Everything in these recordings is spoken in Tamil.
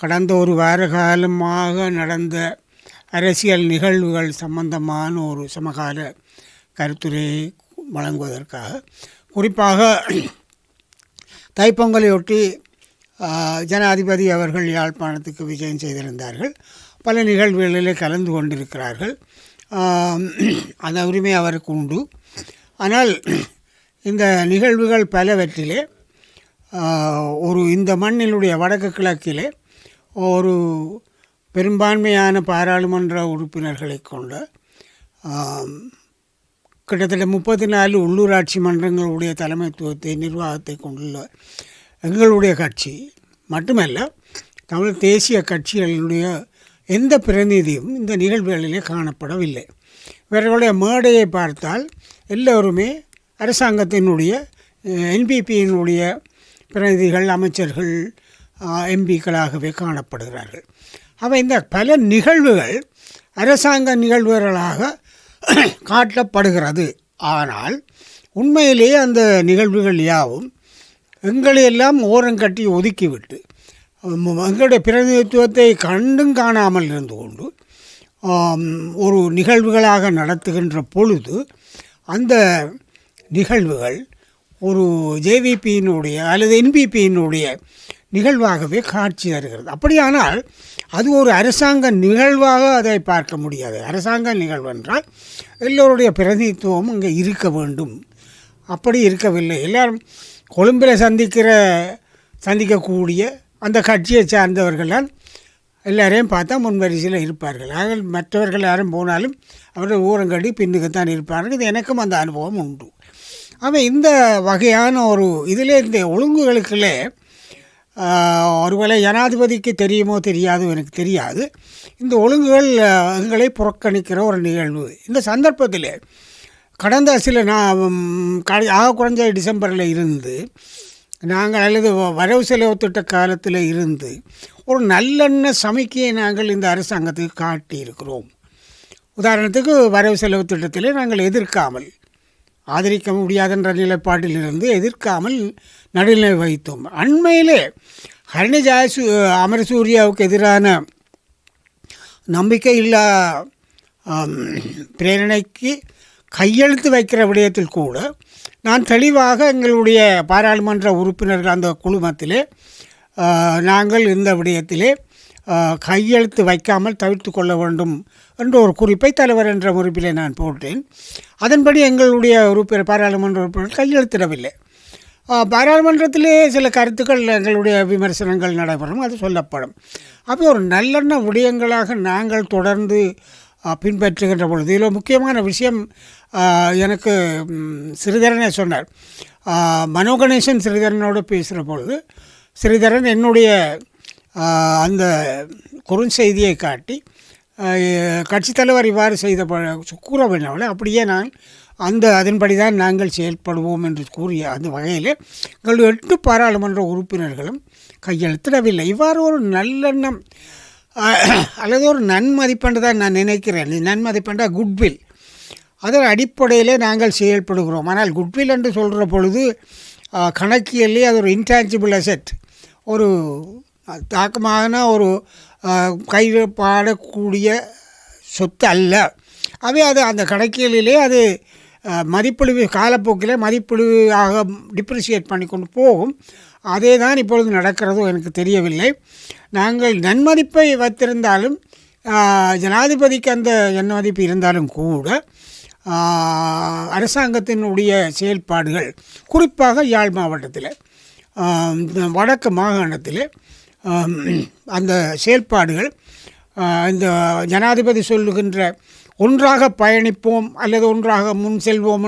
கடந்த ஒரு வார காலமாக நடந்த அரசியல் நிகழ்வுகள் சம்பந்தமான ஒரு சமகால கருத்துரையை வழங்குவதற்காக, குறிப்பாக தைப்பொங்கலையொட்டி ஜனாதிபதி அவர்கள் யாழ்ப்பாணத்துக்கு விஜயம் செய்திருந்தார்கள். பல நிகழ்வுகளிலே கலந்து கொண்டிருக்கிறார்கள். அந்த உரிமை அவருக்கு உண்டு. ஆனால் இந்த நிகழ்வுகள் பலவற்றிலே இந்த மண்ணினுடைய வடக்கு கிழக்கிலே ஒரு பெரும்பான்மையான பாராளுமன்ற உறுப்பினர்களை கொண்ட கிட்டத்தட்ட 34 உள்ளூராட்சி மன்றங்களுடைய தலைமைத்துவத்தை நிர்வாகத்தை கொண்டுள்ள எங்களுடைய கட்சி மட்டுமல்ல, தமிழ் தேசிய கட்சிகளுடைய எந்த பிரதிநிதியும் இந்த நிகழ்வுகளிலே காணப்படவில்லை. இவர்களுடைய மேடையை பார்த்தால் எல்லோருமே அரசாங்கத்தினுடைய என்பிபியினுடைய பிரதிநிதிகள், அமைச்சர்கள், எம்பிக்களாகவே காணப்படுகிறார்கள். அவை இந்த பல நிகழ்வுகள் அரசாங்க நிகழ்வுகளாக காட்டப்படுகிறது. ஆனால் உண்மையிலேயே அந்த நிகழ்வுகள் யாவும் எங்களையெல்லாம் ஓரங்கட்டி ஒதுக்கிவிட்டு எங்களுடைய பிரதிநிதித்துவத்தை கண்டும் காணாமல் இருந்து கொண்டு ஒரு நிகழ்வுகளாக நடத்துகின்ற பொழுது அந்த நிகழ்வுகள் ஒரு ஜேவிபியினுடைய அல்லது என்பிபியினுடைய நிகழ்வாகவே காட்சி தருகிறது. அப்படியானால் அது ஒரு அரசாங்க நிகழ்வாக அதை பார்க்க முடியாது. அரசாங்க நிகழ்வு என்றால் எல்லோருடைய பிரதிநிதித்துவம் அங்கே இருக்க வேண்டும். அப்படி இருக்கவில்லை. எல்லாரும் கொழும்பில் சந்திக்கக்கூடிய அந்த கட்சியை சார்ந்தவர்கள்தான் எல்லாரையும் பார்த்தா முன்வரிசையில் இருப்பார்கள். ஆக மற்றவர்கள் யாரும் போனாலும் அவர்கள் ஊரங்கடி பின்னுக்குத்தான் இருப்பார்கள். இது எனக்கும் அந்த அனுபவம் உண்டு. அவன் இந்த வகையான ஒரு இதில் இந்த ஒழுங்குகளுக்குள்ளே ஒருவேளை ஜனாதிபதிக்கு தெரியுமோ தெரியாதோ எனக்கு தெரியாது, இந்த ஒழுங்குகள் எங்களை புறக்கணிக்கிற ஒரு நிகழ்வு. இந்த சந்தர்ப்பத்தில் கடந்த சில குறைஞ்ச டிசம்பரில் இருந்து நாங்கள் அல்லது வரவு செலவு திட்ட காலத்தில் இருந்து ஒரு நல்லெண்ண சமிக்கையை நாங்கள் இந்த அரசாங்கத்துக்கு காட்டியிருக்கிறோம். உதாரணத்துக்கு வரவு செலவு திட்டத்திலே நாங்கள் எதிர்க்காமல், ஆதரிக்க முடியாதென்ற நிலைப்பாட்டிலிருந்து எதிர்க்காமல் நடுநிலை வைத்தோம். அண்மையிலே ஹரணி அமரசூரியாவுக்கு எதிரான நம்பிக்கையில்லா பிரேரணைக்கு கையெழுத்து வைக்கிற விடயத்தில் கூட நான் தெளிவாக எங்களுடைய பாராளுமன்ற உறுப்பினர்கள் அந்த குழுமத்திலே நாங்கள் இந்த விடயத்திலே கையெழுத்து வைக்காமல் தவிர்த்து கொள்ள வேண்டும் என்ற ஒரு குறிப்பை தலைவர் என்ற முறைப்பிலே நான் போட்டேன். அதன்படி எங்களுடைய பாராளுமன்ற உறுப்பினர்கள் கையெழுத்திடவில்லை. பாராளுமன்றத்திலே சில கருத்துக்கள், எங்களுடைய விமர்சனங்கள் நடைபெறும், அது சொல்லப்படும். அப்போ ஒரு நல்லெண்ண விடயங்களாக நாங்கள் தொடர்ந்து பின்பற்றுகின்ற பொழுது இதில் முக்கியமான விஷயம் எனக்கு ஸ்ரீதரனே சொன்னார். மனோகணேசன் ஸ்ரீதரனோடு பேசுகிற பொழுது ஸ்ரீதரன் என்னுடைய அந்த குறுஞ்செய்தியை காட்டி கட்சித் தலைவர் இவ்வாறு செய்த கூற வேண்டாமல் அப்படியே நான் அதன்படி தான் நாங்கள் செயல்படுவோம் என்று கூறிய அந்த வகையில் எங்களுடைய 8 பாராளுமன்ற உறுப்பினர்களும் கையெழுத்திடவில்லை. இவ்வாறு ஒரு நல்லெண்ணம் அல்லது ஒரு நன்மதிப்பென்று தான் நான் நினைக்கிறேன். நன்மதிப்பெண்டா குட்வில், அதன் அடிப்படையில் நாங்கள் செயல்படுகிறோம். ஆனால் குட்வில் என்று சொல்கிற பொழுது கணக்கியலே அது ஒரு இன்டான்ஜிபிள் அசெட், ஒரு தாக்கமான ஒரு கைப்பாடக்கூடிய சொத்து அல்ல. அது அந்த கணக்கியலிலே அது மதிப்பீடு காலப்போக்கில் மதிப்பீடாக டிப்ரிசியேட் பண்ணி கொண்டு போகும். அதே தான் இப்பொழுது நடக்கிறதோ எனக்கு தெரியவில்லை. நாங்கள் நன்மதிப்பை வைத்திருந்தாலும் ஜனாதிபதிக்கு அந்த நன்மதிப்பு இருந்தாலும் கூட அரசாங்கத்தினுடைய செயல்பாடுகள், குறிப்பாக யாழ் மாவட்டத்தில் வடக்கு மாகாணத்தில் அந்த செயல்பாடுகள் இந்த ஜனாதிபதி சொல்லுகின்ற ஒன்றாக பயணிப்போம் அல்லது ஒன்றாக முன் செல்வோம்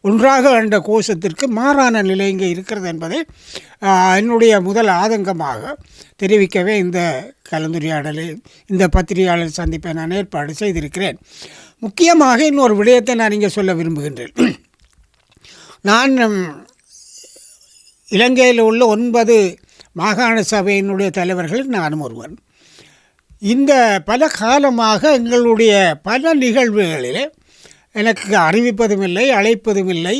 ஒன்றாக என்ற கோஷத்திற்கு மாறான நிலை இங்கே இருக்கிறது என்பதை என்னுடைய முதல் ஆதங்கமாக தெரிவிக்கவே இந்த கலந்துரையாடலில் இந்த பத்திரிகையாளர் சந்திப்பை நான் ஏற்பாடு செய்திருக்கிறேன். முக்கியமாக இன்னொரு விடயத்தை நான் இங்கே சொல்ல விரும்புகின்றேன். நான் இலங்கையில் உள்ள 9 மாகாண சபையினுடைய தலைவர்கள் நானும் ஒருவன். இந்த பல காலமாக எங்களுடைய பல நிகழ்வுகளில் எனக்கு அறிவிப்பதும் இல்லை, அழைப்பதும் இல்லை.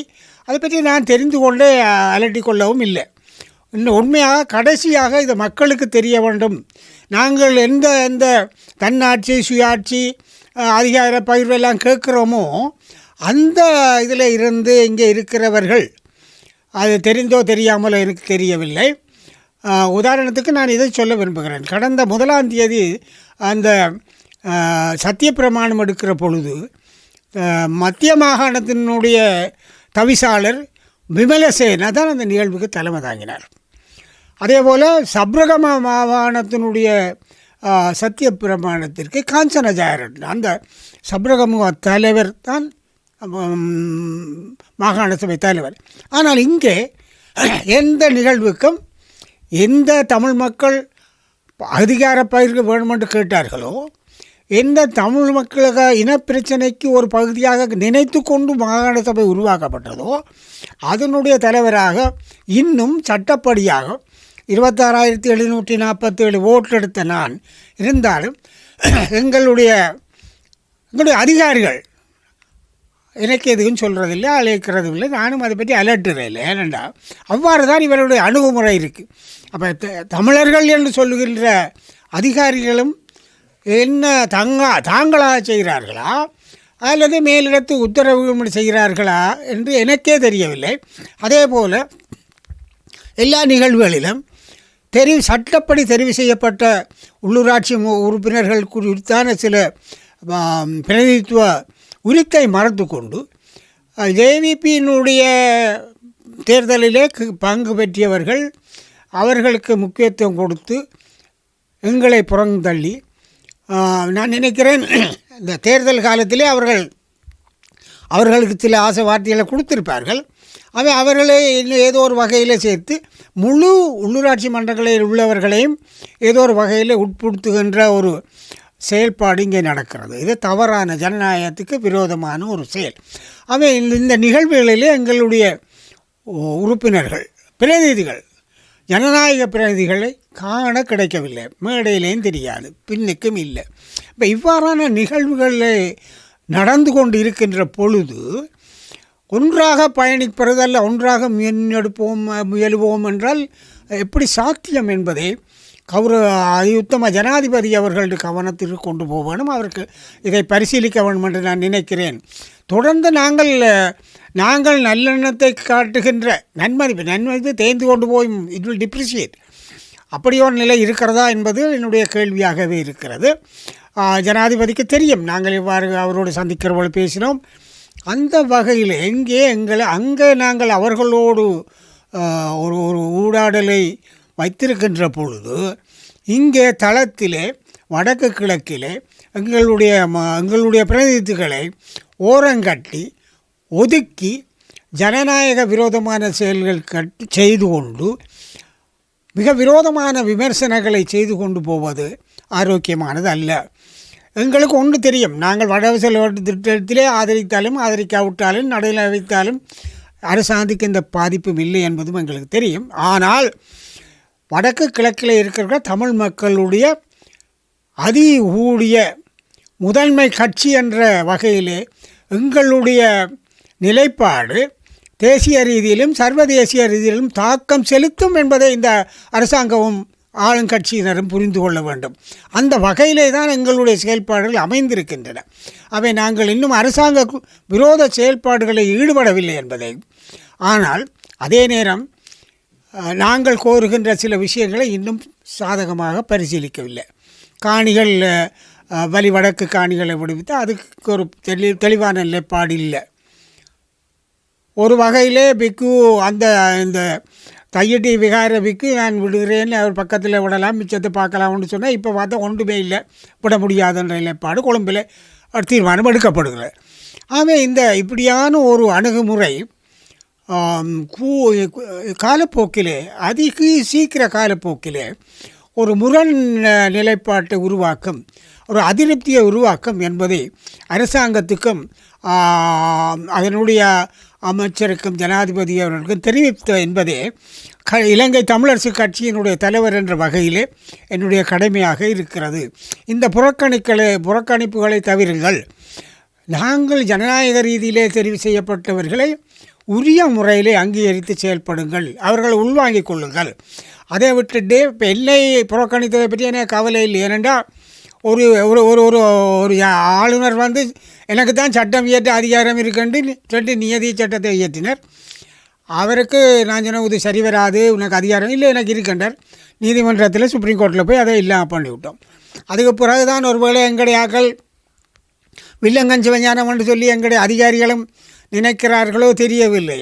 அதை பற்றி நான் தெரிந்து கொண்டே அலட்டி கொள்ளவும் இல்லை. இன்னும் உண்மையாக கடைசியாக இது மக்களுக்கு தெரிய வேண்டும். நாங்கள் எந்த எந்த தன்னாட்சி சுயாட்சி அதிகார பகிர்வெல்லாம் கேட்குறோமோ அந்த இதில் இருந்து இங்கே இருக்கிறவர்கள் அது தெரிந்தோ தெரியாமலோ எனக்கு தெரியவில்லை. உதாரணத்துக்கு நான் இதை சொல்ல விரும்புகிறேன். கடந்த 1ஆம் தேதி அந்த சத்தியப்பிரமாணம் எடுக்கிற பொழுது மத்திய மாகாணத்தினுடைய தவிசாளர் விமலசேனா தான் அந்த நிகழ்வுக்கு தலைமை தாங்கினார். அதே போல் சப்ரகம மாகாணத்தினுடைய சத்தியப்பிரமாணத்திற்கு காஞ்சனஜாயரன் அந்த சப்ரகம தலைவர் தான் மாகாண சபை தலைவர். ஆனால் இங்கே எந்த நிகழ்வுக்கும் எந்த தமிழ் மக்கள் அதிகார பகிர்வு வேணுமென்று கேட்டார்களோ, எந்த தமிழ் மக்களுக்கு இனப்பிரச்சனைக்கு ஒரு பகுதியாக நினைத்து கொண்டு மாகாண சபை உருவாக்கப்பட்டதோ அதனுடைய தலைவராக இன்னும் சட்டப்படியாக 26,747 ஓட்டு எடுத்த நான் இருந்தாலும் எங்களுடைய அதிகாரிகள் எனக்கு எதுவும் சொல்கிறதில்லை, அழைக்கிறதும் இல்லை, நானும் அதை பற்றி அலட்டுறேன் இல்லை. ஏனெண்டா அவ்வாறு தான் இவருடைய அணுகுமுறை இருக்குது. அப்போ தமிழர்கள் என்று சொல்லுகின்ற அதிகாரிகளும் என்ன தாங்களாக செய்கிறார்களா அல்லது மேலிடத்து உத்தரவு செய்கிறார்களா என்று எனக்கே தெரியவில்லை. அதே போல் எல்லா நிகழ்வுகளிலும் சட்டப்படி தெரிவு செய்யப்பட்ட உள்ளூராட்சி உறுப்பினர்கள் குறித்தான சில பிரதிநிதித்துவ உரித்தை மறந்து கொண்டு ஜேவிபியினுடைய தேர்தலிலே பங்கு பெற்றியவர்கள் அவர்களுக்கு முக்கியத்துவம் கொடுத்து எங்களை புறந்தள்ளி, நான் நினைக்கிறேன் இந்த தேர்தல் காலத்திலே அவர்களுக்கு சில ஆசை வார்த்தைகளை கொடுத்திருப்பார்கள். அவர்களை ஏதோ ஒரு வகையில் சேர்த்து முழு உள்ளூராட்சி மன்றங்களில் உள்ளவர்களையும் ஏதோ ஒரு வகையில் உட்படுத்துகின்ற ஒரு செயல்பாடு இங்கே நடக்கிறது. இது தவறான, ஜனநாயகத்துக்கு விரோதமான ஒரு செயல். இந்த நிகழ்வுகளிலே எங்களுடைய உறுப்பினர்கள் பிரதிநிதிகள் ஜனநாயக பிரதிநிதிகளை காண கிடைக்கவில்லை. மேடையிலேயும் தெரியாது, பின்னுக்கும் இல்லை. இப்போ இவ்வாறான நிகழ்வுகளில் நடந்து கொண்டு இருக்கின்ற பொழுது ஒன்றாக பயணிப்பதல்ல, ஒன்றாக முயலுவோம் என்றால் எப்படி சாத்தியம் என்பதை உத்தம ஜனாதிபதி அவர்களுடைய கவனத்திற்கு கொண்டு போக வேணும். அவருக்கு இதை பரிசீலிக்க வேண்டும் என்று நான் நினைக்கிறேன். தொடர்ந்து நாங்கள் நல்லெண்ணத்தை காட்டுகின்ற நன்மதிப்பு தேய்ந்து கொண்டு போய் இட் வில் டிப்ரிஷியேட், அப்படி ஒரு நிலை இருக்கிறதா என்பது என்னுடைய கேள்வியாகவே இருக்கிறது. ஜனாதிபதிக்கு தெரியும் நாங்கள் இவ்வாறு அவரோடு சந்திக்கிறவர்கள் பேசினோம். அந்த வகையில் அங்கே நாங்கள் அவர்களோடு ஒரு ஊடாடலை வைத்திருக்கின்ற பொழுது இங்கே தளத்திலே வடக்கு கிழக்கிலே எங்களுடைய பிரதிநிதிகளை ஓரங்கட்டி ஒதுக்கி ஜனநாயக விரோதமான செயல்கள் செய்து கொண்டு மிக விரோதமான விமர்சனங்களை செய்து கொண்டு போவது ஆரோக்கியமானது அல்ல. எங்களுக்கு ஒன்று தெரியும், நாங்கள் வடவசல் திட்டத்திலே ஆதரித்தாலும் ஆதரிக்காவிட்டாலும் நடையில் வைத்தாலும் அரசாங்கத்துக்கு இந்த பாதிப்பும் இல்லை என்பதும் எங்களுக்கு தெரியும். ஆனால் வடக்கு கிழக்கில் இருக்கிற தமிழ் மக்களுடைய அதிகூடிய முதன்மை கட்சி என்ற வகையிலே எங்களுடைய நிலைப்பாடு தேசிய ரீதியிலும் சர்வதேசிய ரீதியிலும் தாக்கம் செலுத்தும் என்பதை இந்த அரசாங்கமும் ஆளுங்கட்சியினரும் புரிந்து கொள்ள வேண்டும். அந்த வகையிலே தான் எங்களுடைய செயல்பாடுகள் அமைந்திருக்கின்றன. அவை நாங்கள் இன்னும் அரசாங்க விரோத செயல்பாடுகளில் ஈடுபடவில்லை என்பதை, ஆனால் அதே நேரம் நாங்கள் கோருகின்ற சில விஷயங்களை இன்னும் சாதகமாக பரிசீலிக்கவில்லை. காணிகள் வடக்கு காணிகளை விடுவித்து அதுக்கு ஒரு தெளிவான நிலைப்பாடு இல்லை. ஒரு வகையிலே பிக்கு இந்த தையட்டி விகார பிக்கு நான் விடுகிறேன், அவர் பக்கத்தில் விடலாம், மிச்சத்தை பார்க்கலாம்னு சொன்னால் இப்போ பார்த்தா ஒன்றுமே இல்லை, விட முடியாதுன்ற நிலைப்பாடு கொழும்பில் தீர்மானம் எடுக்கப்படுகிறது. ஆகவே இப்படியான ஒரு அணுகுமுறை காலப்போக்கிலே சீக்கிர காலப்போக்கிலே ஒரு முரண் நிலைப்பாட்டை உருவாக்கும், ஒரு அதிருப்தியை உருவாக்கும் என்பதை அரசாங்கத்துக்கும் அதனுடைய அமைச்சருக்கும் ஜனாதிபதி அவர்களுக்கும் தெரிவித்த என்பதே இலங்கை தமிழரசு கட்சியினுடைய தலைவர் என்ற வகையிலே என்னுடைய கடமையாக இருக்கிறது. இந்த புறக்கணிப்புகளை தவிருங்கள். நாங்கள் ஜனநாயக ரீதியிலே தெரிவு செய்யப்பட்டவர்களை உரிய முறையிலே அங்கீகரித்து செயல்படுங்கள், அவர்களை உள்வாங்கிக் கொள்ளுங்கள். அதை விட்டுட்டு இப்போ எல்லை புறக்கணித்ததை பற்றி எனக்கு கவலை இல்லை. ஏனென்றால் ஒரு ஒரு ஒரு ஒரு ஒரு ஆளுநர் வந்து எனக்கு தான் சட்டம் இயற்ற அதிகாரம் இருக்குன்னு 2 நியதி சட்டத்தை இயற்றினர். அவருக்கு நான் சொன்ன இது சரி வராது, உனக்கு அதிகாரம் இல்லை, எனக்கு இருக்கின்றார். நீதிமன்றத்தில் சுப்ரீம் கோர்ட்டில் போய் அதை இல்லாமல் பண்ணிவிட்டோம். அதுக்கு பிறகு தான் ஒருவேளை எங்களுடைய ஆக்கள் வில்லங்கன் சிவஞானம் என்று சொல்லி எங்களுடைய அதிகாரிகளும் நினைக்கிறார்களோ தெரியவில்லை.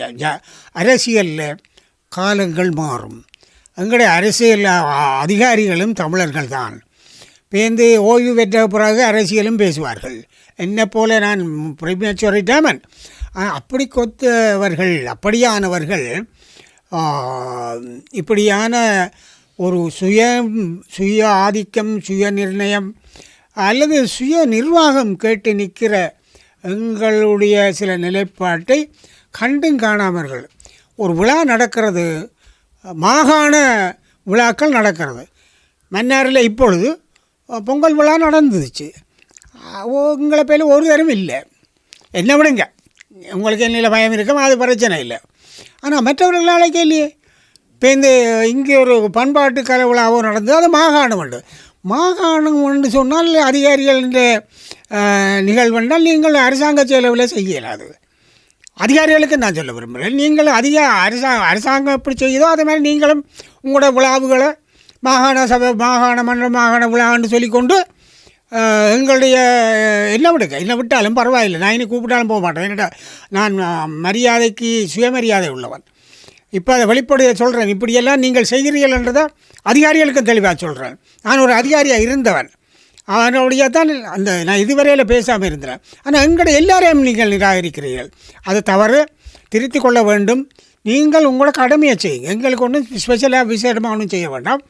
அரசியலில் காலங்கள் மாறும். எங்களுடைய அரசியல் அதிகாரிகளும் தமிழர்கள் தான். பேருந்து ஓய்வு பெற்ற பிறகு அரசியலும் பேசுவார்கள். என்னை போல நான் பிரைமேச்சுவரி டேமன் அப்படி கொத்தவர்கள், அப்படியானவர்கள் இப்படியான ஒரு சுய ஆதிக்கம், சுய நிர்ணயம் அல்லது சுய நிர்வாகம் கேட்டு நிற்கிற எங்களுடைய சில நிலைப்பாட்டை கண்டும் காணாமர்கள். ஒரு விழா நடக்கிறது, மாகாண விழாக்கள் நடக்கிறது. மன்னாரில் இப்பொழுது பொங்கல் விழா நடந்துச்சு. உங்களை பேர் ஒரு தரம் இல்லை, என்ன விடுங்க, உங்களுக்கு என்னில் பயம் இருக்கும், அது பிரச்சனை இல்லை. ஆனால் மற்றவர்கள் அழைக்க இல்லையே. இப்போ இங்கே ஒரு பண்பாட்டு கலை விழாவோ நடந்தது, அது மாகாணம் உண்டு. மாகாணம் என்று சொன்னால் அதிகாரிகள் நிகழ்வென்றால் நீங்கள் அரசாங்க செலவில் செய்யலாது. அதிகாரிகளுக்கு நான் சொல்ல விரும்புகிறேன், நீங்கள் அரசாங்கம் எப்படி செய்யுதோ அதே மாதிரி நீங்களும் உங்களோட விழாவுகளை மாகாண சபை, மாகாண மன்றம், மாகாண விழான்னு சொல்லிக்கொண்டு எங்களுடைய என்ன விட்டாலும் பரவாயில்லை, நான் இனி கூப்பிட்டாலும் போக மாட்டேன். என்னடா நான் மரியாதைக்கு சுயமரியாதை உள்ளவன். இப்போ அதை வெளிப்படைய சொல்கிறேன். இப்படியெல்லாம் நீங்கள் செய்கிறீர்கள் என்றதை அதிகாரிகளுக்கும் தெளிவாக சொல்கிறேன். நான் ஒரு அதிகாரியாக இருந்தவன், அதனுடைய தான் நான் இதுவரையில் பேசாமல் இருந்தேன். ஆனால் எங்களுடைய எல்லாரையும் நீங்கள் நிராகரிக்கிறீர்கள், அது தவறு, திருத்தி கொள்ள வேண்டும். நீங்கள் உங்களோட கடமையை செய்யுங்க, எங்களுக்கு ஒன்றும் ஸ்பெஷலாக விசேஷமாக ஒன்றும் செய்ய வேண்டாம்.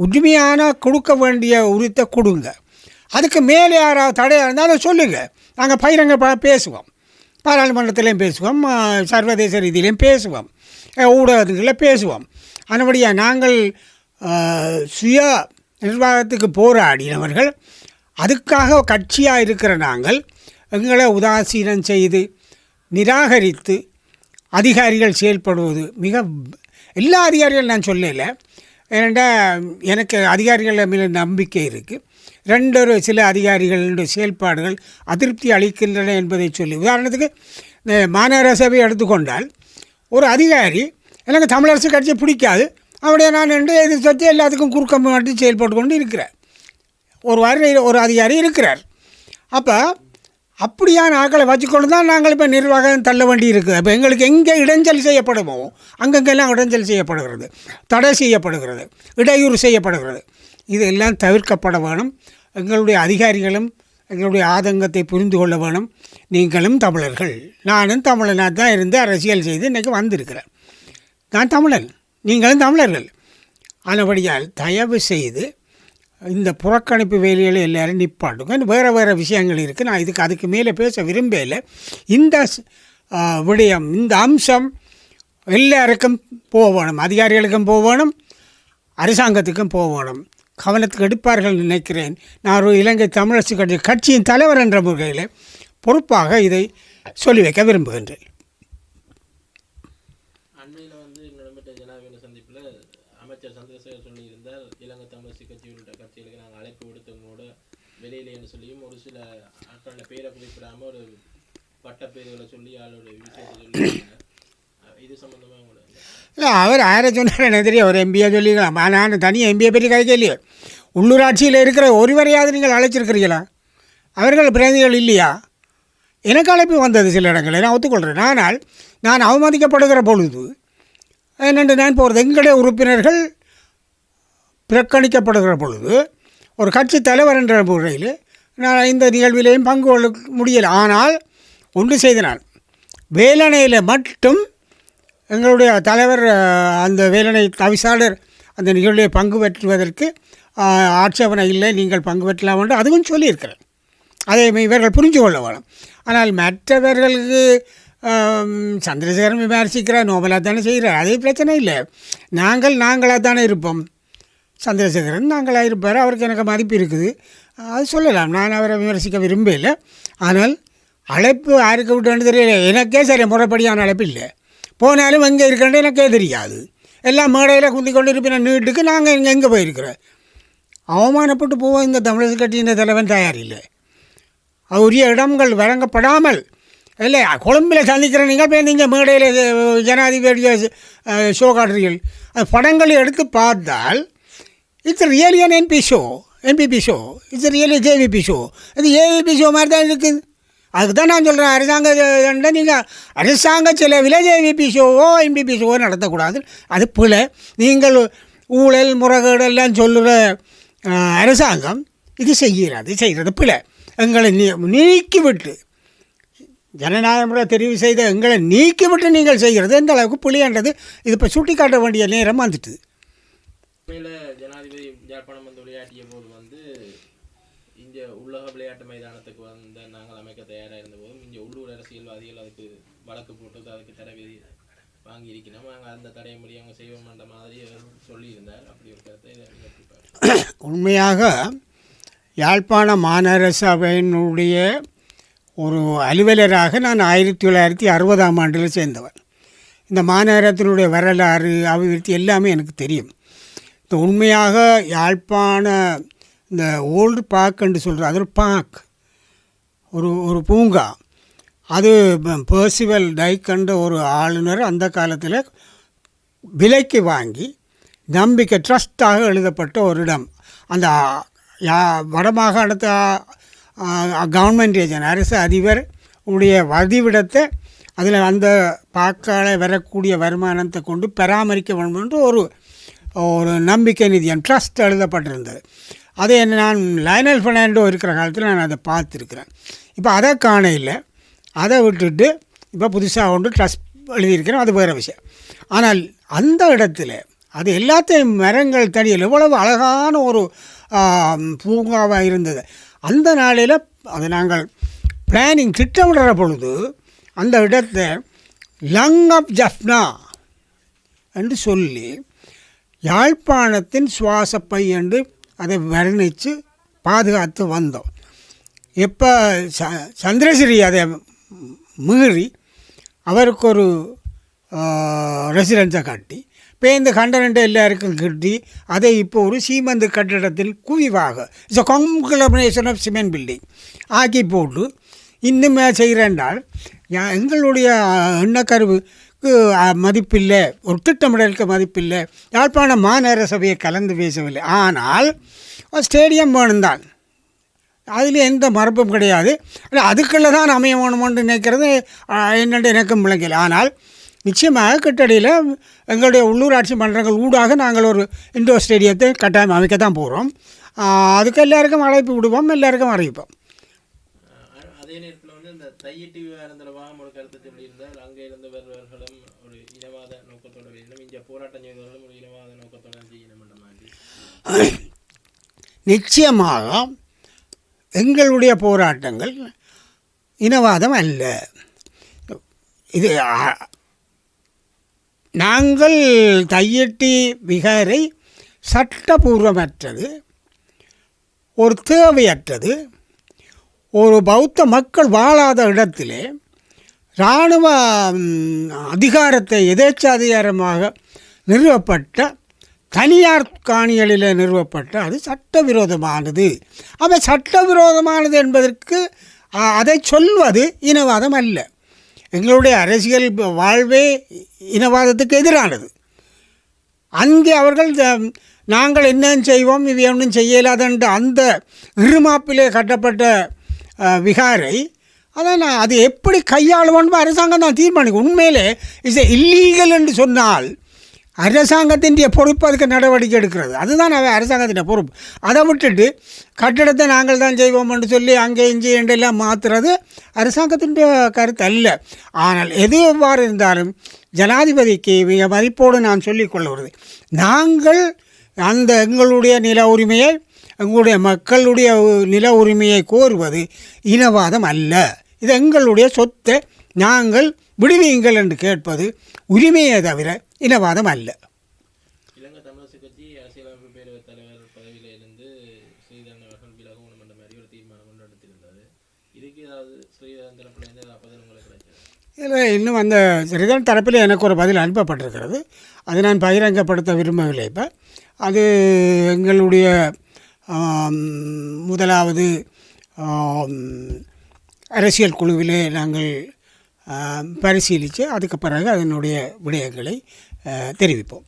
உரிமையான கொடுக்க வேண்டிய உரித்தை கொடுங்க. அதுக்கு மேலே யாராவது தடையாக இருந்தால் அதை சொல்லுங்கள், நாங்கள் பகிரங்க பேசுவோம், பாராளுமன்றத்திலையும் பேசுவோம், சர்வதேச ரீதியிலையும் பேசுவோம், ஊடகங்களில் பேசுவோம். அதன்படியாக நாங்கள் சுய நிர்வாகத்துக்கு போராடினவர்கள், அதுக்காக கட்சியாக இருக்கிற நாங்கள் எங்களை உதாசீனம் செய்து நிராகரித்து அதிகாரிகள் செயல்படுவது மிக, எல்லா அதிகாரிகள் நான் சொல்லலை, ஏனெண்டா எனக்கு அதிகாரிகள் மேலே நம்பிக்கை இருக்குது. சில அதிகாரிகளுடைய செயல்பாடுகள் அதிருப்தி அளிக்கின்றன என்பதை சொல்லி, உதாரணத்துக்கு மாநகர சபை எடுத்துக்கொண்டால் ஒரு அதிகாரி எனக்கு தமிழரசு கட்சியை பிடிக்காது, அப்படியே நான் எது சொத்து எல்லாத்துக்கும் குறுக்க மட்டும் செயல்பட்டு கொண்டு இருக்கிறேன். ஒரு அதிகாரி இருக்கிறார். அப்போ அப்படியான ஆக்களை வச்சுக்கொண்டு தான் நாங்கள் இப்போ நிர்வாகம் தள்ள வேண்டி இருக்குது. அப்போ எங்களுக்கு எங்கே இடைஞ்சல் செய்யப்படுமோ அங்கங்கெல்லாம் இடைஞ்சல் செய்யப்படுகிறது, தடை செய்யப்படுகிறது, இடையூறு செய்யப்படுகிறது. இதெல்லாம் தவிர்க்கப்பட வேணும். எங்களுடைய அதிகாரிகளும் எங்களுடைய ஆதங்கத்தை புரிந்து கொள்ள வேணும். நீங்களும் தமிழர்கள், நானும் தமிழனாக தான் இருந்து அரசியல் செய்து இன்றைக்கி வந்திருக்கிறேன். நான் தமிழன், நீங்களும் தமிழர்கள். ஆனபடியால் தயவு செய்து இந்த புறக்கணிப்பு வேலைகளை எல்லோரும் நிப்பாட்டுங்க. வேறு விஷயங்கள் இருக்குது, நான் அதுக்கு மேலே பேச விரும்பலை. இந்த விடயம், இந்த அம்சம் எல்லாருக்கும் போகணும், அதிகாரிகளுக்கும் போகணும், அரசாங்கத்துக்கும் போகணும். கவனத்துக்கு எடுப்பார்கள் நினைக்கிறேன். நான் ஒரு இலங்கை தமிழரசு கட்சியின் தலைவர் என்ற முறையில் பொறுப்பாக இதை சொல்லி வைக்க விரும்புகின்றேன். அண்மையில் இடம்பெற்ற ஜனாதிபதி சந்திப்பில் அமைச்சர் சந்திரசேகர் சொல்லியிருந்தார், இலங்கை தமிழரசு கட்சி உள்ளிட்ட கட்சிகளுக்கு நாங்கள் அழைப்பு விடுத்தவங்களோட வெளியிலேன்னு சொல்லியும் ஒரு சில ஆட்களோட பேரை குறிப்பிடாமல் ஒரு பட்டப்பேர்களை சொல்லி ஆளோட விஷயத்தை சொல்லியிருக்காங்க. இது சம்மந்தமாக உங்களோட இல்லை, அவர் யாரை சொன்னார் எனக்கு தெரியும், அவர் எம்பியை சொல்லிக்கலாம். நான் தனியாக எம்பியை பற்றி கதைக்க இல்லையோ. உள்ளூராட்சியில் இருக்கிற ஒருவரையாவது நீங்கள் அழைச்சிருக்கிறீங்களா? அவர்கள் பிரதிநிதிகள் இல்லையா? எனக்கு அழைப்பு வந்தது சில இடங்களில், நான் ஒத்துக்கொள்கிறேன். ஆனால் நான் அவமதிக்கப்படுகிற பொழுது என்னென்று நான் போகிறது, எங்களுடைய உறுப்பினர்கள் புறக்கணிக்கப்படுகிற பொழுது ஒரு கட்சி தலைவர் என்ற முறையில் நான் இந்த நிகழ்விலையும் பங்கு கொள்ள முடியலை. ஆனால் ஒன்று செய்த நான் வேலணையில் மட்டும் எங்களுடைய தலைவர் அந்த வேலணை தவிசாளர் அந்த நிகழ்வில் பங்கு பெற்றுவதற்கு ஆட்சேபனை இல்லை, நீங்கள் பங்கு பெற்றலாம் என்று அதுவும் சொல்லியிருக்கிறேன். அதை இவர்கள் புரிஞ்சு கொள்ள வேணும். ஆனால் மற்றவர்களுக்கு சந்திரசேகரன் விமர்சிக்கிறார், நோபலாக தானே செய்கிறார், அதே பிரச்சனை இல்லை. நாங்களாக தானே இருப்போம். சந்திரசேகரன் நாங்களாக இருப்பார், அவருக்கு எனக்கு மதிப்பு இருக்குது, அது சொல்லலாம். நான் அவரை விமர்சிக்க விரும்பலை. ஆனால் அழைப்பு யாருக்கு விட்டுன்னு தெரியல. எனக்கே சரி முறைப்படியான அழைப்பு இல்லை. போனாலும் எங்கே இருக்கேன்னு எனக்கே தெரியாது. எல்லாம் மேடையில் குந்தி கொண்டு இருப்பின நீட்டுக்கு நாங்கள் எங்கே போயிருக்கிறோம். அவமானப்பட்டு போவோம். இந்த தமிழக கட்சியின் தலைவன் தயார் இல்லை. உரிய இடங்கள் வழங்கப்படாமல் இல்லை. கொழும்பில் சந்திக்கிற நீங்கள் போய் நீங்கள் மேடையில் ஜனாதிபதியை ஷோ காட்டுறீர்கள். அது படங்களை எடுத்து பார்த்தால் it's really an NPP show it's really JVP show. அது ஏவிபி ஷோ மாதிரி தான் இருக்குது. அதுக்கு தான் நான் சொல்கிறேன், அரசாங்க நீங்கள் அரசாங்க செலவில் ஜேவிபி ஷோவோ என்பிபி ஷோவோ நடத்தக்கூடாது. அது பிள்ளை. நீங்கள் ஊழல் முறைகேடு எல்லாம் சொல்லுகிற அரசாங்கம் இது செய்கிறது பிள்ளை. எங்களை நீக்கிவிட்டு ஜனநாயக முறை தெரிவு செய்த எங்களை நீக்கிவிட்டு நீங்கள் செய்கிறது எந்த அளவுக்கு பிள்ளைன்றது இது இப்போ சுட்டி காட்ட வேண்டிய நேரம் வந்துட்டு. ஜனாதிபதி யாழ்ப்பாணம் வந்து விளையாட்டிய போது வந்து இங்கே உலக விளையாட்டு மைதானத்துக்கு வந்து நாங்கள் அமைக்க தயாராக இருந்த போதும் இங்கே உள்ளூர் அரசியல்வாதிகள் அதுக்கு வழக்கு போட்டு அதுக்கு தடை விதி வாங்கி இருக்கிறோம். நாங்கள் அந்த தடையை முடி அவங்க செய்வோம்ன்ற மாதிரி சொல்லியிருந்தார். அப்படி ஒரு கருத்தை உண்மையாக யாழ்ப்பாண மாநகர சபையினுடைய ஒரு அலுவலராக நான் 1960ஆம் ஆண்டில் சேர்ந்தவன். இந்த மாநகரத்தினுடைய வரலாறு அபிவிருத்தி எல்லாமே எனக்கு தெரியும். இந்த உண்மையாக யாழ்ப்பாண இந்த ஓல்டு பார்க் என்று சொல்கிற அது ஒரு பார்க், ஒரு பூங்கா. அது பெர்சிவல் டைக் என்ற ஒரு ஆளுநர் அந்த காலத்தில் விலைக்கு வாங்கி நம்பிக்கை ட்ரஸ்டாக எழுதப்பட்ட ஒரு இடம். அந்த வடமாகாணத்து கவர்மெண்ட் ஏஜென்ட் அரசு அதிபர் உடைய வதிவிடத்தை அதில் அந்த பார்க்கால வரக்கூடிய வருமானத்தை கொண்டு பராமரிக்க வேண்டும் என்று ஒரு நம்பிக்கை நிதியம் ட்ரஸ்ட் எழுதப்பட்டிருந்தது. அதை நான் லயனல் ஃபெர்னாண்டோ இருக்கிற காலத்தில் நான் அதை பார்த்துருக்கிறேன். இப்போ அதை காண இல்லை. அதை விட்டுட்டு இப்போ புதுசாக ஒன்று ட்ரஸ்ட் எழுதியிருக்கிறேன், அது வேறு விஷயம். ஆனால் அந்த இடத்துல அது எல்லாத்தையும் மரங்கள் தடியில் எவ்வளவு அழகான ஒரு பூங்காவாக இருந்தது. அந்த நாளில் அதை நாங்கள் பிளானிங் திட்டமிடுற பொழுது அந்த இடத்தை லங் ஆஃப் ஜஃப்னா என்று சொல்லி யாழ்ப்பாணத்தின் சுவாசப்பை என்று அதை வர்ணித்து பாதுகாத்து வந்தோம். எப்போ சந்திரசிறி அதை மீறி அவருக்கு ஒரு ரெசிடென்ஸை கட்டி பேருந்து கண்டனண்டை எல்லாருக்கும் கட்டி அதை இப்போ ஒரு சீமந்து கட்டிடத்தில் குவிவாக it's a combination of cement building ஆக்கி போட்டு இன்னுமே செய்கிறேன்றால் எங்களுடைய எண்ணக்கருவுக்கு மதிப்பில்லை, ஒரு திட்டமிடலுக்கு மதிப்பில்லை. யாழ்ப்பாண மாநகர சபையை கலந்து பேசவில்லை. ஆனால் ஸ்டேடியம் வேணும்தான், அதில் எந்த மரபும் கிடையாது. அதுக்குள்ளே தான் அமைய வேணுமென்று நினைக்கிறது என்னென்று எனக்கும் விளங்கலை. ஆனால் நிச்சயமாக கிட்டடியில் எங்களுடைய உள்ளூராட்சி மன்றங்கள் ஊடாக நாங்கள் ஒரு இண்டோர் ஸ்டேடியத்தை கட்டாயம் அமைக்க தான் போகிறோம். அதுக்கு எல்லாருக்கும் அழைப்பு விடுவோம், எல்லாருக்கும் அறிவிப்போம். அதே நேரத்தில் வந்து இந்த தையிட்டு விவகாரத்தில் ஒரு கருத்தை சொல்லியிருந்தால் அங்கே இருந்து வருபவர்களும் ஒரு இனவாத நோக்கத்தோடு வேண்டும், இங்கே போராட்டம் செய்தவர்களும் ஒரு இனவாத நோக்கத்தோடு செய்யணும் என்ற மாதிரி. நிச்சயமாக எங்களுடைய போராட்டங்கள் இனவாதம் அல்ல. இது நாங்கள் தையிட்டி விகாரை சட்டபூர்வமற்றது, ஒரு தேவையற்றது, ஒரு பௌத்த மக்கள் வாழாத இடத்திலே இராணுவ அதிகாரத்தை எதேச்சாதிகாரமாக நிறுவப்பட்ட தனியார் காணிகளில் நிறுவப்பட்ட அது சட்டவிரோதமானது. அப்போ சட்டவிரோதமானது என்பதற்கு அதை சொல்வது இனவாதம் அல்ல. எங்களுடைய அரசியல் வாழ்வே இனவாதத்துக்கு எதிரானது. அங்கே அவர்கள் நாங்கள் என்ன செய்வோம் இது ஒன்றும் செய்யலாதென்ற அந்த இருமாப்பிலே கட்டப்பட்ட விகாரை அதை அது எப்படி கையாளுவோன்னு அரசாங்கம் தான் தீர்மானிக்கும். உண்மையிலே இஸ் இல்லீகல் என்று சொன்னால் அரசாங்கத்தின் பொறுப்பு அதுக்கு நடவடிக்கை எடுக்கிறது. அதுதான் அரசாங்கத்தின் பொறுப்பு. அதை விட்டுட்டு கட்டடத்தை நாங்கள் தான் செய்வோம் என்று சொல்லி அங்கே இங்கே என்றெல்லாம் மாற்றுறது அரசாங்கத்தின் கருத்து அல்ல. ஆனால் எது எவ்வாறு இருந்தாலும் ஜனாதிபதிக்கு மிக மதிப்போடு நான் சொல்லிக்கொள்வது, நாங்கள் அந்த எங்களுடைய நில உரிமையை எங்களுடைய மக்களுடைய நில உரிமையை கோருவது இனவாதம் அல்ல. இது எங்களுடைய சொத்தை நாங்கள் விடுவீங்கள் என்று கேட்பது உரிமையை தவிர இனவாதம் அல்ல. இலங்கை தமிழரசு கட்சி அரசியலமைப்பு பேரவைத் தலைவர் பதவியில் இருந்து ஸ்ரீதரன் அவர்கள் விலகணும் என்ற மாதிரி ஒரு தீர்மானம் கொண்டு எடுத்திருந்தது. இதுக்கு ஏதாவது ஸ்ரீதரன் தரப்புலேருந்து ஏதாவது பதில் உங்களுக்கு கிடைச்சது? இதில் இன்னும் அந்த ஸ்ரீதரன் தரப்பில் எனக்கு ஒரு பதில் அனுப்பப்பட்டிருக்கிறது. அதை நான் பகிரங்கப்படுத்த விரும்பவில்லை. இப்போ அது எங்களுடைய முதலாவது அரசியல் குழுவிலே நாங்கள் பரிசீலித்து அதுக்கு பிறகு அதனுடைய விடயங்களை தெரிவிப்போம்.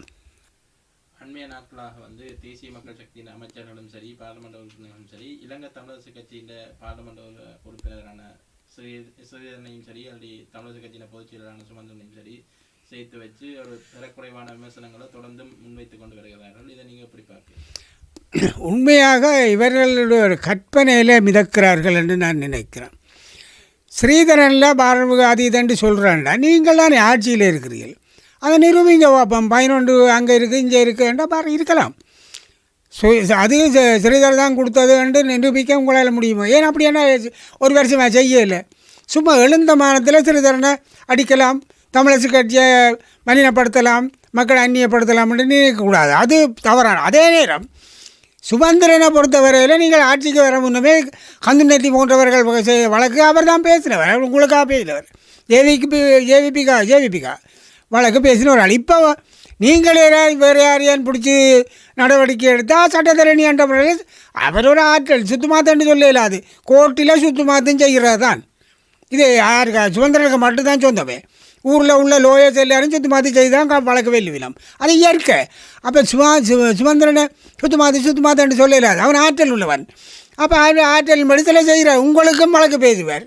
அண்மைய நாட்களாக வந்து தேசிய மக்கள் சக்தியின் அமைச்சர்களும் சரி, பாராளுமன்ற உறுப்பினர்களும் சரி, இலங்கை தமிழரசு கட்சியின் பாராளுமன்ற உறுப்பினரான ஸ்ரீதரனையும் சரி, அல்லது தமிழரசு கட்சியின் பொதுச் செயலரான சுமந்திரனையும் சரி சேர்த்து வச்சு ஒரு தரக்குறைவான விமர்சனங்களை தொடர்ந்து முன்வைத்து கொண்டு வருகிறார்கள். இதை நீங்கள் எப்படி பார்க்கிறீங்க? உண்மையாக இவர்களுடைய ஒரு கற்பனையில் மிதக்கிறார்கள் என்று நான் நினைக்கிறேன். ஸ்ரீதரனில் பாரத அதீதண்டு சொல்கிறான்டா, நீங்கள் தான் ஆட்சியில் இருக்கிறீர்கள், அதை நிரூபிங்க பார்ப்போம். 11 அங்கே இருக்குது இங்கே இருக்குன்றா பாரு இருக்கலாம். அது ஸ்ரீதரன் தான் கொடுத்தது என்று நிரூபிக்க உங்களால் முடியுமா? ஏன் அப்படி என்ன ஒரு வருஷமாக செய்யலை? சும்மா எழுந்த மானத்தில் ஸ்ரீதரனை அடிக்கலாம், தமிழரசு கட்சியை மலினப்படுத்தலாம், மக்களை அந்நியப்படுத்தலாம் என்று நினைக்கக்கூடாது. அது தவறான. அதே நேரம் சுமந்திரனை பொறுத்தவரையில் நீங்கள் ஆட்சிக்கு வர முன்னமே கந்துநெத்தி போன்றவர்கள் வழக்கு அவர் தான் பேசினவர், உங்களுக்காக பேசினவர். ஜேவிபிக்கா வழக்கு பேசினவர். இப்போ நீங்கள் வேறு யாரையான் பிடிச்சி நடவடிக்கை எடுத்தால் சட்டத்தரணி என்ற முறையில் அவரோட ஆற்றல் சுத்தமாத்தன்னு சொல்ல இல்லாது, கோர்ட்டில் சுத்தமாத்தம் செய்கிறது தான். இது யாருக்கு? சுதந்திரனுக்கு மட்டும்தான் சொந்தமே. ஊரில் உள்ள லோயர்ஸ் எல்லாரும் சுத்தமாத்தி செய்து தான் வழக்கு வெல்லுவிலாம். அது இயற்கை. அப்போ சுமந்திரனை சுத்தமாத்தன்னு சொல்ல இல்லாது, அவன் ஆற்றல் உள்ளவன். அப்போ ஆற்றல் மடித்தில் செய்கிறார். உங்களுக்கும் வழக்கு பேசுவார்,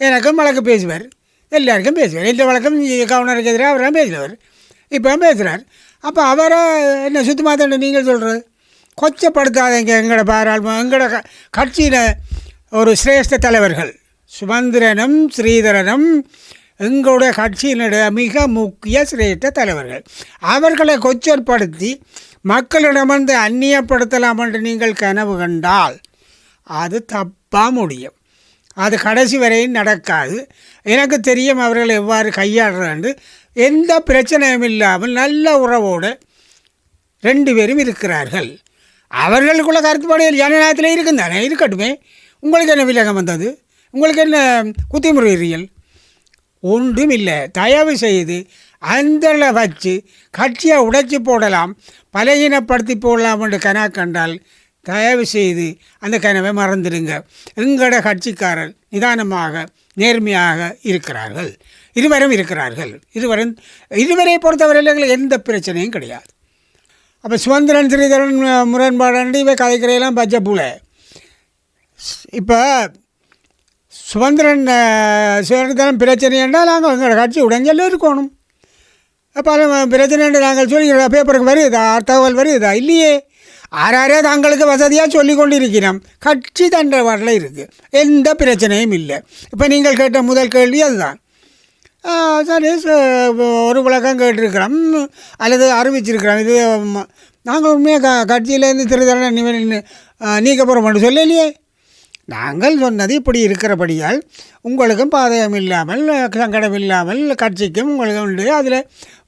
எனக்கும் வழக்கு பேசுவார், எல்லாருக்கும் பேசுவார். எந்த வழக்கம் கவர்னருக்கு எதிராக அவராக பேசுகிறவர், இப்போ பேசுகிறார். அப்போ அவரை என்ன சுத்தமாத்தன்னு நீங்கள் சொல்கிறது? கொச்சப்படுத்தாதீங்க. எங்களோட பாராளுமன்ற எங்களோட கட்சியில் ஒரு சிரேஷ்ட தலைவர்கள் சுமந்திரனும் ஸ்ரீதரனும் எங்களுடைய கட்சியினுடைய மிக முக்கிய சிரேஷ்ட தலைவர்கள். அவர்களை கொச்சப்படுத்தி மக்களிடமிருந்து அந்நியப்படுத்தலாம் என்று நீங்கள் கனவு கண்டால் அது தப்பாக முடியும். அது கடைசி வரையும் நடக்காது. எனக்கு தெரியும் அவர்கள் எவ்வாறு கையாளுறாண்டு. எந்த பிரச்சனையும் இல்லாமல் நல்ல உறவோடு 2 பேரும் இருக்கிறார்கள். அவர்களுக்குள்ள கருத்துப்பாடு ஜனநாயகத்தில் இருக்கும் தானே, இருக்கட்டுமே. உங்களுக்கு என்ன விலகம் வந்தது? உங்களுக்கு என்ன குத்திமுறையியல்? ஒன்றும் இல்லை. தயவு செய்து அந்த வச்சு கட்சியை உடைச்சி போடலாம், பலகீனப்படுத்தி போடலாம் என்று கனவு கண்டால் தயவு செய்து அந்த கனவை மறந்துடுங்க. எங்களோட கட்சிக்காரர் நிதானமாக நேர்மையாக இருக்கிறார்கள், இருவரும் இருக்கிறார்கள். இருவரை பொறுத்தவரையில் எங்களுக்கு எந்த பிரச்சனையும் கிடையாது. அப்போ சுதந்திரன் ஸ்ரீதரன் முரண்பாடு இவை கதைக்கிறையெல்லாம் பச்சை பூளை. இப்போ சுதந்திரன் பிரச்சனை என்றால் நாங்கள் எங்களோட கட்சி உடைஞ்சல் இருக்கணும். அப்போ பிரச்சனை என்று நாங்கள் சொல்லி பேப்பருக்கு வருதா, தகவல் வருதா? இல்லையே. ஆறாரே தங்களுக்கு வசதியாக சொல்லி கொண்டு இருக்கிறோம். கட்சி தண்டவாட்டில் இருக்குது, எந்த பிரச்சனையும் இல்லை. இப்போ நீங்கள் கேட்ட முதல் கேள்வி அதுதான். சரி, ஒரு விளக்கம் கேட்டிருக்கிறோம் அல்லது அறிவிச்சிருக்கிறோம். இது நாங்கள் உண்மையாக கட்சியிலேருந்து ஸ்ரீதரனை நீக்கப்புறம் மட்டும் சொல்லலையே. நாங்கள் சொன்னது இப்படி இருக்கிறபடியால் உங்களுக்கும் பாதகம் இல்லாமல் சங்கடம் இல்லாமல் கட்சிக்கும் உங்களுக்கு உண்டு, அதில்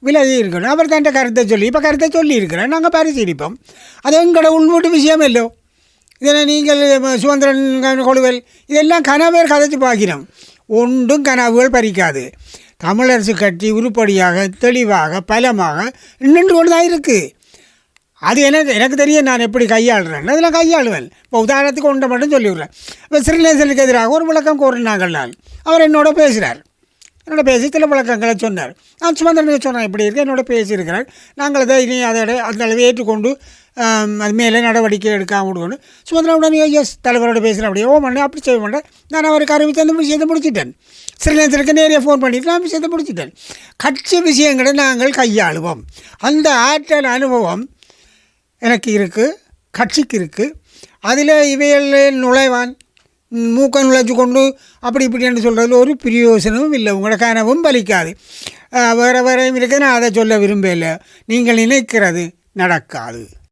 விலகி இருக்கணும். அவர் தன்ட்ட கருத்தை சொல்லி இப்போ கருத்தை சொல்லி இருக்கிறேன், நாங்கள் பரிசீலிப்போம். அது எங்களோட உள்வீட்டு விஷயம் இல்லோ. இதில் நீங்கள் சுதந்திரன் கொழுவல் இதெல்லாம் கனவேர் கதைச்சு பார்க்கிறோம். ஒன்றும் கனவுகள் பறிக்காது. தமிழரசு கட்சி உருப்படியாக தெளிவாக பலமாக நின்று கொண்டு தான் இருக்குது. அது எனக்கு தெரியும் நான் எப்படி கையாளுறேன், அதில் கையாளுவேன். இப்போ உதாரணத்துக்கு ஒன்றை மட்டும் சொல்லிவிடுறேன். இப்போ ஸ்ரீநேசனுக்கு எதிராக ஒரு விளக்கம் கோரினாங்கள். நான் அவர் என்னோட பேசுகிறார், என்னோட பேசி சில விளக்கங்களை சொன்னார். நான் சுமந்திரனுக்கு சொன்னேன் இப்படி இருக்கு, என்னோட பேசியிருக்கிறார். நாங்கள் அதை இனி அந்த அளவு ஏற்றுக்கொண்டு அது மேலே நடவடிக்கை எடுக்காமல் விடுக்கணும். சுமந்திரன் உடனே தலைவரோட பேசுகிறேன், அப்படியே பண்ண அப்படி செய்ய மாட்டேன். நான் அவருக்கு அறிவித்து அந்த விஷயத்தை முடிச்சிட்டேன். ஸ்ரீநேசனுக்கு நேரே ஃபோன் பண்ணிவிட்டு நான் விஷயத்தை முடிச்சிட்டேன். கட்சி விஷயங்களை நாங்கள் கையாளுவோம். அந்த ஆற்றல் அனுபவம் எனக்கு இருக்குது, கட்சிக்கு இருக்குது. அதில் இவைகள் நுழைவான் மூக்க நுழைச்சி கொண்டு அப்படி இப்படி என்று சொல்கிறதுல ஒரு பிரயோசனமும் இல்லை. உங்களோட கனவும் பலிக்காது. வேறு வேறையும் இருக்குது. நான் அதை சொல்ல விரும்பலை. நீங்கள் நினைக்கிறது நடக்காது.